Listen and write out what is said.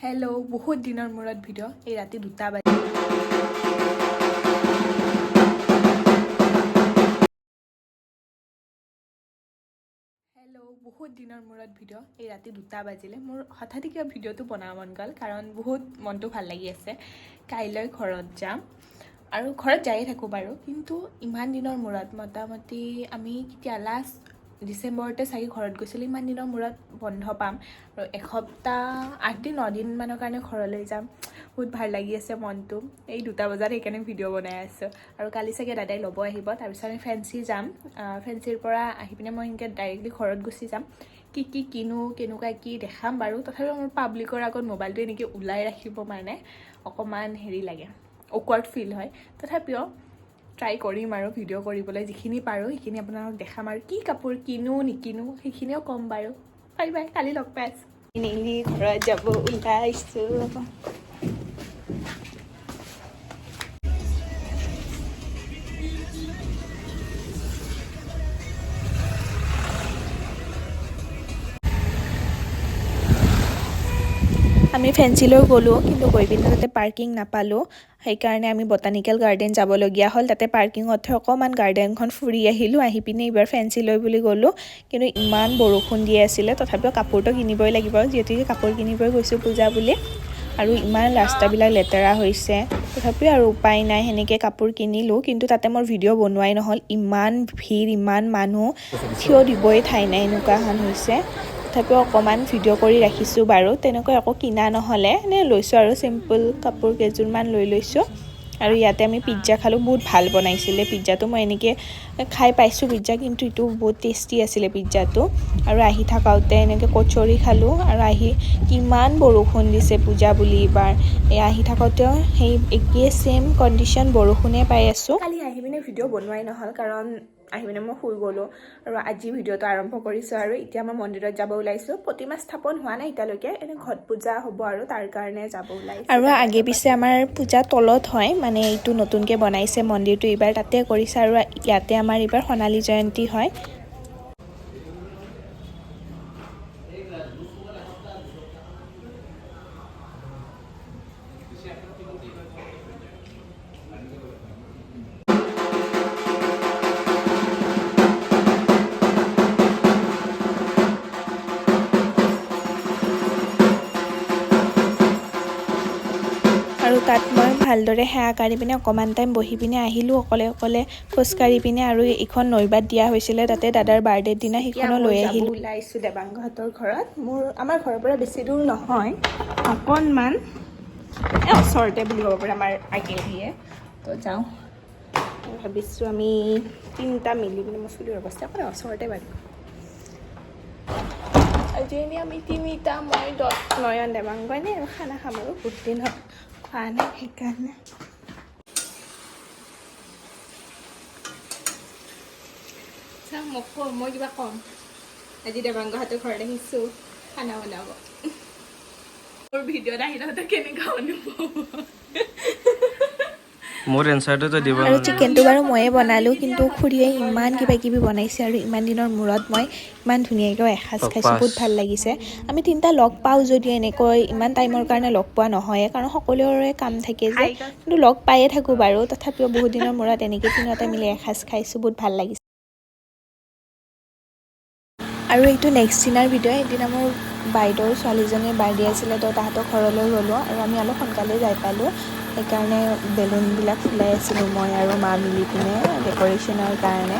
hello' বহুত দিনৰ মূৰত ভিডিঅ' এই ৰাতি 2টা বাজি বহুত দিনৰ মূৰত ভিডিঅ' এই ৰাতি 2টা বাজিলে মোৰ হঠাতে কিবা ভিডিঅ'টো বনাব মন গ'ল কাৰণ বহুত মনটো ভাল লাগি আছে কাইলৈ ঘৰত যাম আৰু ঘৰত যায়ে থাকোঁ বাৰু কিন্তু ইমান দিনৰ মূৰত মোটামুটি আমি কেতিয়া লাষ্ট ডিচেম্বৰতে চাগে ঘৰত গৈছিলোঁ ইমান দিনৰ মূৰত বন্ধ পাম আৰু এসপ্তাহ 8 দিন 9 দিন মানৰ কাৰণে ঘৰলৈ যাম বহুত ভাল লাগি আছে মনটো এই 2টা বজাত সেইকাৰণে ভিডিঅ' বনাই আছোঁ আৰু কালি চাগে দাদাই ল'ব আহিব তাৰপিছত আমি ফেঞ্চি যাম ফেঞ্চিৰ পৰা আহি পিনে মই এনেকৈ ডাইৰেক্টলি ঘৰত গুচি যাম কি কিনো কেনেকুৱা কি দেখাম বাৰু তথাপিও মোৰ পাব্লিকৰ আগত মোবাইলটো এনেকৈ ওলাই ৰাখিব মানে অকণমান হেৰি লাগে অকৱাৰ্ড ফিল হয় তথাপিও ট্ৰাই কৰিম আৰু ভিডিঅ' কৰিবলৈ যিখিনি পাৰোঁ সেইখিনি আপোনালোকক দেখাম আৰু কি কাপোৰ কিনো নিকিনো সেইখিনিও ক'ম বাৰু বাই বাই কালি লগ পাই আছোঁ নেলি ঘৰত যাব ওলাইছোঁ আমি ফেঞ্চিলৈ গ'লোঁ কিন্তু গৈ পিনে তাতে পাৰ্কিং নাপালোঁ সেইকাৰণে আমি বটানিকেল গাৰ্ডেন যাবলগীয়া হ'ল তাতে পাৰ্কিঙত অকণমান গাৰ্ডেনখন ফুৰি আহিলোঁ আহি পিনে এইবাৰ ফেঞ্চিলৈ বুলি গ'লোঁ কিন্তু ইমান বৰষুণ দি আছিলে তথাপিও কাপোৰটো কিনিবই লাগিব যিহেতুকে কাপোৰ কিনিবই গৈছোঁ পূজা বুলি আৰু ইমান ৰাস্তাবিলাক লেতেৰা হৈছে তথাপিও আৰু উপায় নাই সেনেকৈ কাপোৰ কিনিলোঁ কিন্তু তাতে মোৰ ভিডিঅ' বনোৱাই নহ'ল ইমান ভিৰ ইমান মানুহ থিয় দিবই ঠাই নাই এনেকুৱা হান হৈছে তথাপিও অকণমান ভিডিঅ' কৰি ৰাখিছোঁ বাৰু তেনেকৈ একো কিনা নহ'লে এনে লৈছোঁ আৰু চিম্পল কাপোৰ কেইযোৰমান লৈ লৈছোঁ আৰু ইয়াতে আমি পিজ্জা খালোঁ বহুত ভাল বনাইছিলে পিজ্জাটো মই এনেকৈ খাই পাইছোঁ পিজ্জা কিন্তু এইটো বহুত টেষ্টি আছিলে পিজ্জাটো আৰু আহি থাকোঁতে এনেকৈ কচৰি খালোঁ আৰু আহি কিমান বৰষুণ দিছে পূজা বুলি এইবাৰ আহি থাকোঁতেও সেই একেই ছেইম কণ্ডিশ্যন বৰষুণে পাই আছোঁ কালি আহি পিনে ভিডিঅ' বনোৱাই নহ'ল কাৰণ আহি পিনে মই শুই গ'লোঁ আৰু আজি ভিডিঅ'টো আৰম্ভ কৰিছোঁ আৰু এতিয়া মই মন্দিৰত যাব ওলাইছোঁ প্ৰতিমা স্থাপন হোৱা নাই এতিয়ালৈকে এনে ঘট পূজা হ'ব আৰু তাৰ কাৰণে যাব ওলাইছোঁ আৰু আগে পিছে আমাৰ পূজা তলত হয় মানে এইটো নতুনকৈ বনাইছে মন্দিৰটো এইবাৰ তাতে কৰিছে আৰু ইয়াতে আমাৰ এইবাৰ সোণালী জয়ন্তী হয় আৰু তাত মই ভালদৰে সেৱা কাঢ়ি পিনে অকণমান টাইম বহি পিনে আহিলোঁ অকলে অকলে খোজকাঢ়ি পিনে আৰু এইখন নৈবাত দিয়া হৈছিলে তাতে দাদাৰ বাৰ্থডেৰ দিনা সেইখনো লৈ আহিলোঁ ওলাইছোঁ দেৱাংগহঁতৰ ঘৰত আমাৰ ঘৰৰ পৰা বেছি দূৰ নহয় অকণমান ওচৰতে বুলি ক'ব পাৰে আমাৰ আগেদিয়ে তো যাওঁ ভাবিছোঁ আমি 3টা মিলি পিনে মই চুলিৰ অৱস্থা অকণমান ওচৰতে বাৰু আজি এনেই আমি 3টা মই নয়ন দেৱাংগ এনেই আৰু খানা খাম আৰু বহুত দিন হ'ল খোৱা নাই সেইকাৰণে মই কিবা ক'ম আজি দেৱাংগহঁতৰ ঘৰত আহিছোঁ খানা বনাব মোৰ ভিডিঅ'ত আহি থাকোঁতে কেনেকুৱা অনুভৱ মোৰ এনচাৰটো দিব আৰু চিকেনটো বাৰু ময়ে বনালোঁ কিন্তু খুৰীয়ে ইমান কিবা কিবি বনাইছে আৰু ইমান দিনৰ মূৰত মই ইমান ধুনীয়াকৈ এসাঁজ খাইছোঁ বহুত ভাল লাগিছে আমি 3টা লগ পাওঁ যদিও এনেকৈ ইমান টাইমৰ কাৰণে লগ পোৱা নহয়ে কাৰণ সকলোৰে কাম থাকে যে কিন্তু লগ পায়ে থাকোঁ বাৰু তথাপিও বহুত দিনৰ মূৰত এনেকৈ 3টা মিলি এসাঁজ খাইছোঁ বহুত ভাল লাগিছে আৰু এইটো নেক্সট দিনাৰ ভিডিঅ' সেইদিনা মোৰ বাইদেউৰ ছোৱালীজনীৰ বাৰ্থডে আছিলে তো তাহাঁতৰ ঘৰলৈ গ'লোঁ আৰু আমি অলপ সোনকালে যাই পালোঁ সেইকাৰণে বেলুনবিলাক ফুলাই আছিলোঁ মই আৰু মা মিলি পিনে ডেক'ৰেশ্যনৰ কাৰণে